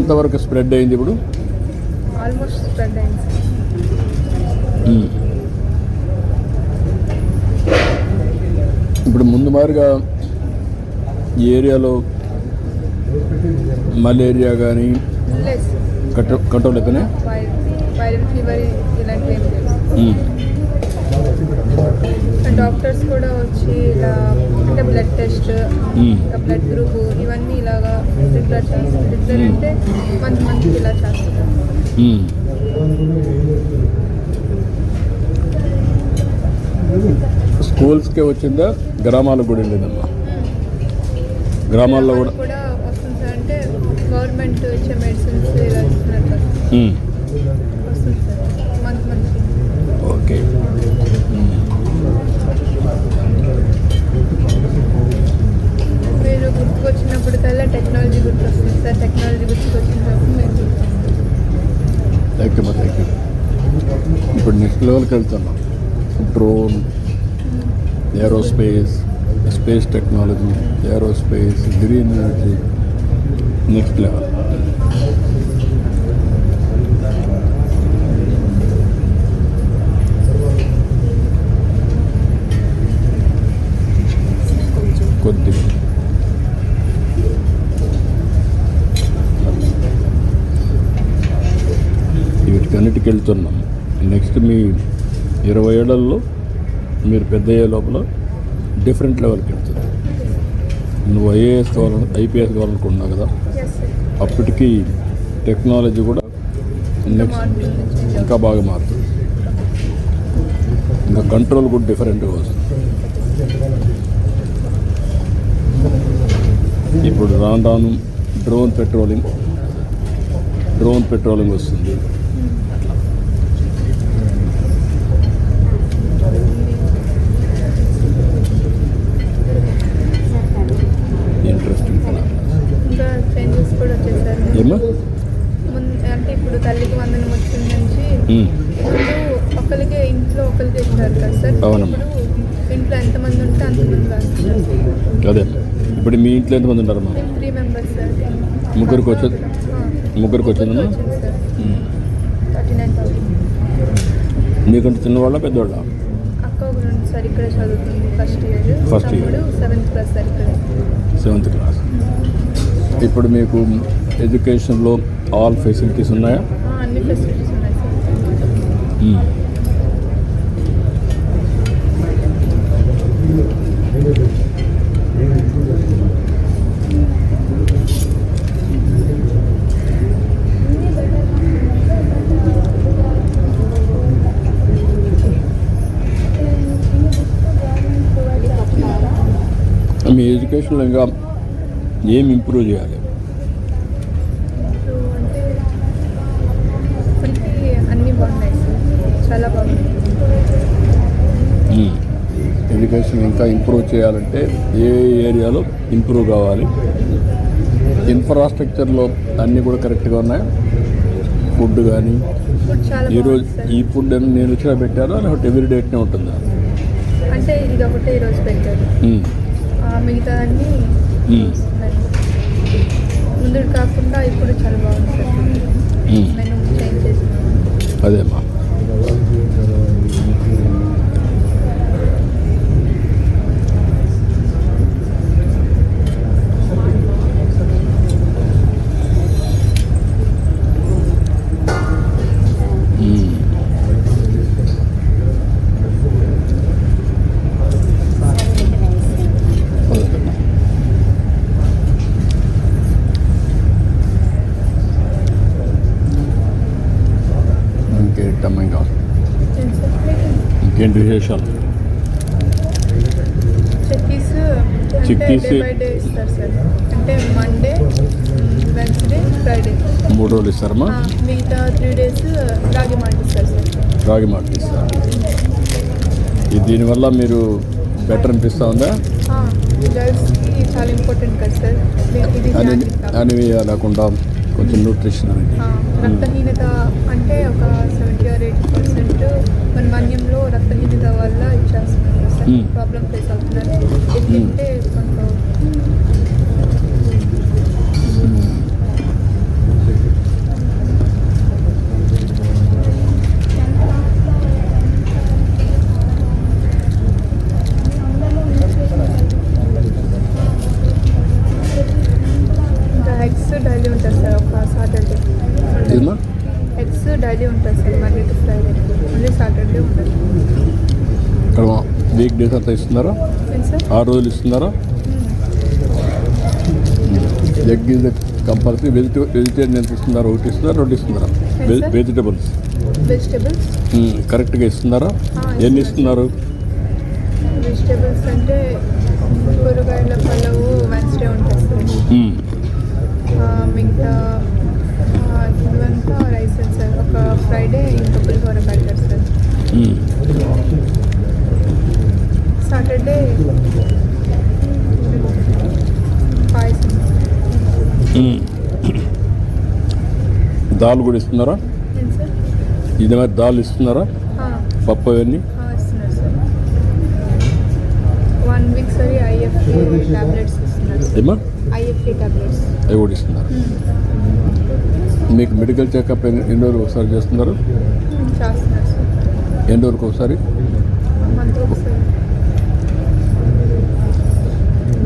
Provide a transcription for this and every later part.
ఎంతవరకు స్ప్రెడ్ అయింది ఇప్పుడు? ఆల్మోస్ట్ స్ప్రెడ్ అయింది. ఇప్పుడు ముందు మాదిరిగా ఈ ఏరియాలో మలేరియా కానీ కంట్రోల్ అయిపోయినాయి. వైరల్ ఫీవర్ ఇలాంటివి ఏం లేదు. డాక్టర్స్ కూడా వచ్చి ఇలా అంటే బ్లడ్ టెస్ట్, బ్లడ్ గ్రూప్ ఇవన్నీ ఇలాగా రెగ్యులర్ చేస్తారు. రెగ్యులర్ అంటే మంత్కి ఇలా చేస్తారు. స్కూల్స్కే వచ్చిందా? గ్రామాలకు కూడా వెళ్ళిందమ్మా? గ్రామాల్లో కూడా వస్తుంది సార్. అంటే గవర్నమెంట్ ఇచ్చే మెడిసిన్స్ ఇలా ఇస్తున్నారు సార్. వస్తుంది సార్ మంత్కి. ఓకే. మీరు గుర్తుకొచ్చినప్పటికల్లా టెక్నాలజీ గుర్తొస్తుంది సార్. టెక్నాలజీ గుర్తుకొచ్చినప్పుడు మేము థ్యాంక్ యూ. ఇప్పుడు నెక్స్ట్ లెవెల్కి వెళ్తున్నాం. Drone, aerospace, space technology, aerospace, green energy, next level. కొద్దిగా వీటికన్నిటికి వెళ్తున్నాం. నెక్స్ట్ మీ 20 ఏళ్లలో మీరు పెద్ద అయ్యే లోపల డిఫరెంట్ లెవెల్కి వెళ్తుంది. నువ్వు ఐఏఎస్ కావాలని ఐపీఎస్ కావాలనుకుంటున్నావు కదా, అప్పటికి టెక్నాలజీ కూడా నెక్స్ట్ ఇంకా బాగా మారుతుంది. ఇంకా కంట్రోల్ కూడా డిఫరెంట్గా వస్తుంది. ఇప్పుడు రాను డ్రోన్ పెట్రోలింగ్ వస్తుంది. ఇంట్రెస్టింగ్ ఇంకా చేంజెస్ కూడా వచ్చేసారు. ఏమా అంటే ఇప్పుడు తల్లికి వందనం వచ్చిన నుంచి ఒకరికి ఇంట్లో ఒకరికి ఇస్తారు కదా సార్. అవునమ్మా. ఇంట్లో ఎంతమంది ఉంటే అంతమంది రాస్తారు. అదే ఇప్పుడు మీ ఇంట్లో ఎంతమంది ఉంటారమ్మా? 3 మెంబర్స్ సార్. ముగ్గురికి వచ్చిందమ్మా. 39,000. నీకంటే చిన్నవాళ్ళ పెద్దవాళ్ళ? అక్క కూడా ఉంది సార్, ఇక్కడే చదువుతుంది first year. 7th class sir ఇక్కడ. 7th class. ఇప్పుడు మీకు ఎడ్యుకేషన్లో ఆల్ ఫెసిలిటీస్ ఉన్నాయా? అన్ని ఫెసిలిటీస్ ఉన్నాయి సార్. మీ ఎడ్యుకేషన్లో ఇంకా ఏం ఇంప్రూవ్ చేయాలి? అన్నీ బాగున్నాయి సార్, చాలా బాగుంది. ఎడ్యుకేషన్ ఇంకా ఇంప్రూవ్ చేయాలంటే ఏ ఏరియాలో ఇంప్రూవ్ కావాలి? ఇన్ఫ్రాస్ట్రక్చర్లో అన్నీ కూడా కరెక్ట్గా ఉన్నాయా? ఫుడ్ కానీ ఈరోజు ఈ ఫుడ్ అని నేను వచ్చినా పెట్టారా లేకపోతే ఎవ్రీ డేట్నే ఉంటుందా? అంటే ఇది ఒకటే ఈరోజు పెట్టారు, మిగతా అన్నీ ముందు కాకుండా ఇప్పుడు చాలా బాగుంది సార్. మెనూ చేంజ్ చేసినాం. అదేమ్మా. ఇంకేంటి విశేషాలు? చిక్కీస్ ఇస్తారు సార్. అంటే మండే, వెన్స్డే, ఫ్రైడే 3 రోజులు ఇస్తారమ్మా. మిగతా 3 days రాగి మాల్ట్ ఇస్తారు సార్. రాగి మాల్ట్ ఇస్తారు. దీనివల్ల మీరు బెటర్ అనిపిస్తూ ఉందా? గర్ల్స్కి చాలా ఇంపార్టెంట్ కదా సార్. అని లేకుండా కొంచెం న్యూట్రిషన్ అనేది. రక్తహీనత అంటే ఒక 70 or 80% మన మన్యంలో రక్తహీనత వల్ల ఇచ్చేస్తున్నారు సార్. ప్రాబ్లం ఫేస్ అవుతున్నారు. ఏంటంటే మనకు డేస్ అంతా ఇస్తున్నారా? ఏం సార్? 6 రోజులు ఇస్తున్నారా? Egg is compulsory. వెజిటేరియన్ ఎంత ఇస్తున్నారు? 1 ఇస్తున్నారా, 2 ఇస్తున్నారా? Yes, sir. వెజిటబుల్స్ వెజిటేబుల్స్ కరెక్ట్గా ఇస్తున్నారా? ఎన్ని ఇస్తున్నారు? వెజిటేబుల్స్ అంటే కూరగాయల పలావు వెన్స్డే ఉంటుంది సార్. మిగతా ఇవంతా రైస్ సార్. ఒక ఫ్రైడే ఇంకా పులిహోర పెడతారు సార్. సాటర్డే పాయసం. దాల్ కూడా ఇస్తున్నారా? ఏం సార్? ఇది మరి దాల్ ఇస్తున్నారా? పప్పు అవన్నీ ఇస్తున్నారు సార్. 1 వీక్ సరి ఐఎఫ్టీ టాబ్లెట్స్ ఇస్తున్నారు సార్. ఏమా ఐఎఫ్టీ టాబ్లెట్స్ అవి కూడా ఇస్తున్నారు. మీకు మెడికల్ చెకప్ ఎన్ని రోజులు ఒకసారి చేస్తున్నారు? చేస్తున్నారు సార్. ఎన్ని రోజులకు ఒకసారి? మంత్ ఒకసారి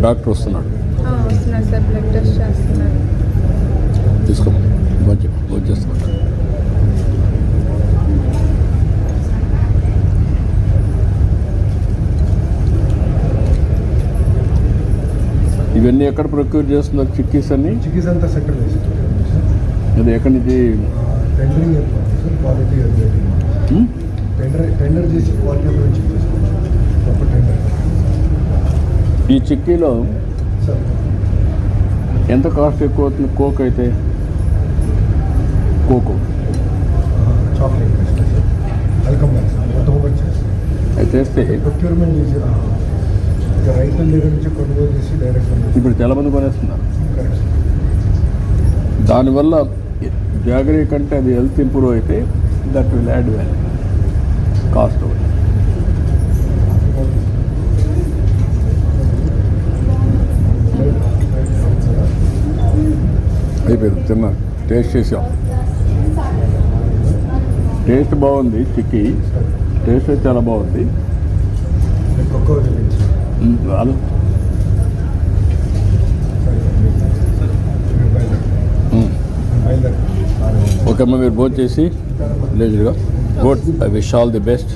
డాక్టర్ వస్తున్నాడు. వస్తున్నారు సార్. బ్లడ్ టెస్ట్ చేస్తున్నారు. తీసుకోమని మంచి చేస్తున్నాడు. ఇవన్నీ ఎక్కడ ప్రొక్యూర్ చేస్తున్నారు? చిక్కీస్ అన్ని చిక్కీస్ అంతా సెంటర్ అది ఎక్కడి నుంచి? Tendering sir. క్వాలిటీ టెండర్ చేసి క్వాలిటీ గురించి గొప్ప టెండర్ ఈ చిక్కీలో సార్. ఎంత కాస్ట్ ఎక్కువ అవుతుంది? కోక్ అయితే cocoa chocolate sir. Welcome back sir. మొత్తం ఒకటి చేస్తాం. అది చేస్తే ప్రొక్యూర్మెంట్ చేసి ఇక రైతుల దగ్గర నుంచి కొనుగోలు చేసి డైరెక్ట్ ఇప్పుడు చాలామంది కొనేస్తున్నారు. కరెక్ట్. దానివల్ల జాగరీ కంటే అది హెల్త్ ఇంప్రూవ్ అయితే that will add value cost. అయిపోయింది. తిన్నా, టేస్ట్ చేసాం. టేస్ట్ బాగుంది. చిక్కీ టేస్ట్ అయితే చాలా బాగుంది. ఒక్కో వాళ్ళు ఓకే అమ్మ, మీరు భోజనం చేసి లేజర్గా good. I wish all the best.